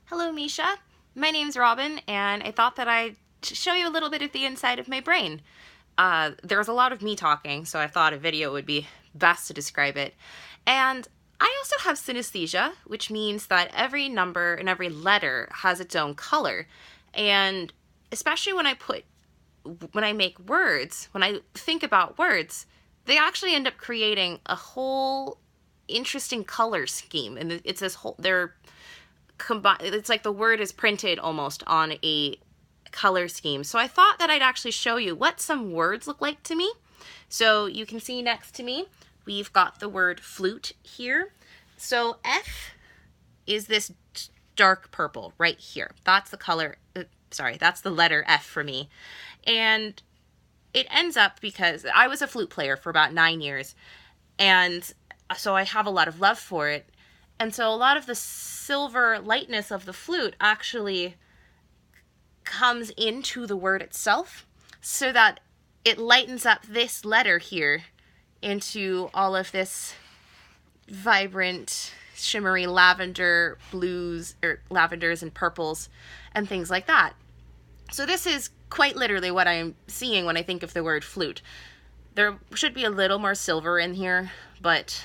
Hello, Misha. My name's Robin, and I thought that I'd show you a little bit of the inside of my brain. There's a lot of me talking, so I thought a video would be best to describe it. And I also have synesthesia, which means that every number and every letter has its own color. And especially when I make words, when I think about words, they actually end up creating a whole interesting color scheme. And it's this whole, it's like the word is printed almost on a color scheme. So I thought that I'd actually show you what some words look like to me. So you can see next to me, we've got the word flute here. So F is this dark purple right here. That's the color, that's the letter F for me. And it ends up because I was a flute player for about 9 years. And so I have a lot of love for it. And so a lot of the silver lightness of the flute actually comes into the word itself so that it lightens up this letter here into all of this vibrant, shimmery lavender blues, or lavenders and purples and things like that. So this is quite literally what I'm seeing when I think of the word flute. There should be a little more silver in here, but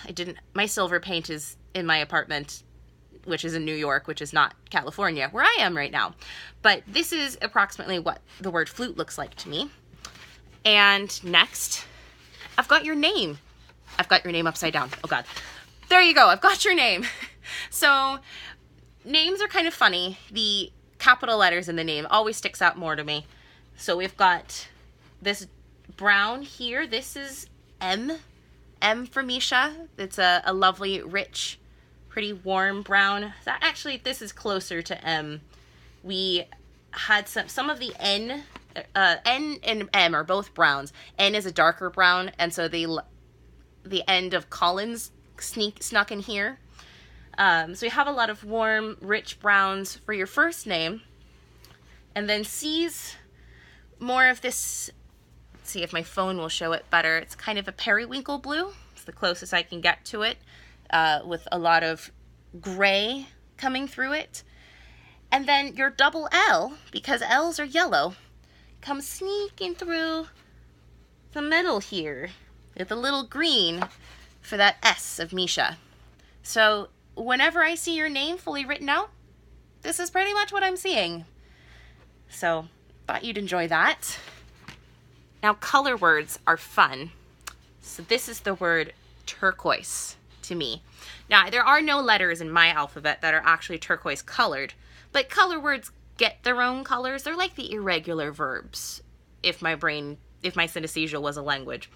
my silver paint is in my apartment, which is in New York, which is not California, where I am right now. But this is approximately what the word flute looks like to me. And next, I've got your name. I've got your name upside down. Oh God. There you go. I've got your name. So names are kind of funny. The capital letters in the name always sticks out more to me. So we've got this brown here. This is M. M for Misha. It's a lovely, rich, pretty warm brown. This is closer to M. We had some of the N and M are both browns. N is a darker brown, and so the end of Collins snuck in here. So we have a lot of warm, rich browns for your first name. And then C's more of this, let's see if my phone will show it better. It's kind of a periwinkle blue. It's the closest I can get to it, with a lot of gray coming through it. And then your double L, because L's are yellow, comes sneaking through the middle here with a little green for that S of Misha. So whenever I see your name fully written out, this is pretty much what I'm seeing. So thought you'd enjoy that. Now color words are fun. So this is the word turquoise to me. Now there are no letters in my alphabet that are actually turquoise colored, but color words get their own colors. They're like the irregular verbs if my synesthesia was a language.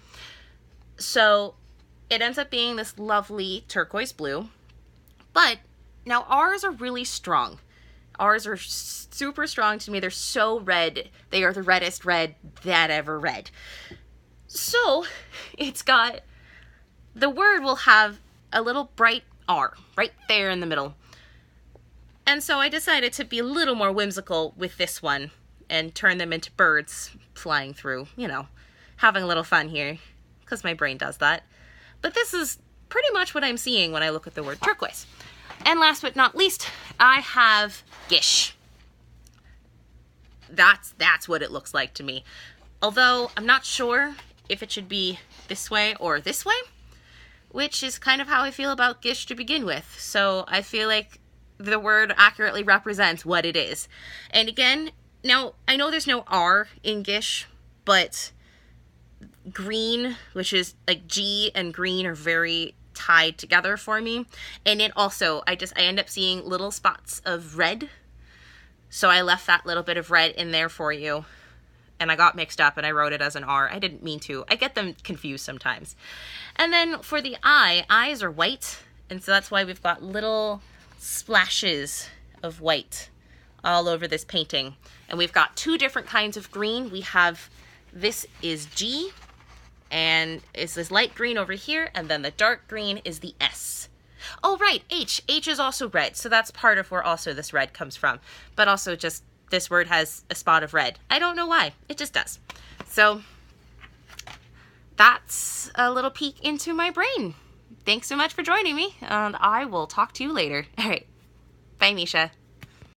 So it ends up being this lovely turquoise blue. But now R's are really strong. R's are super strong to me. They're so red. They are the reddest red that ever read. So the word will have a little bright R right there in the middle. And so I decided to be a little more whimsical with this one and turn them into birds flying through, having a little fun here because my brain does that. But this is pretty much what I'm seeing when I look at the word turquoise. And last but not least, I have Gish. That's what it looks like to me. Although I'm not sure if it should be this way or this way, which is kind of how I feel about Gish to begin with. So I feel like the word accurately represents what it is. And again, now I know there's no R in Gish, but green, which is like G and green, are very tied together for me. And it also, I end up seeing little spots of red. So I left that little bit of red in there for you. And I got mixed up and I wrote it as an R. I didn't mean to. I get them confused sometimes. And then for the eyes are white. And so that's why we've got little splashes of white all over this painting. And we've got two different kinds of green. This is G, and it's this light green over here, and then the dark green is the S. Oh, right, H. H is also red, so that's part of where also this red comes from. But also just this word has a spot of red. I don't know why. It just does. So that's a little peek into my brain. Thanks so much for joining me, and I will talk to you later. All right. Bye, Misha.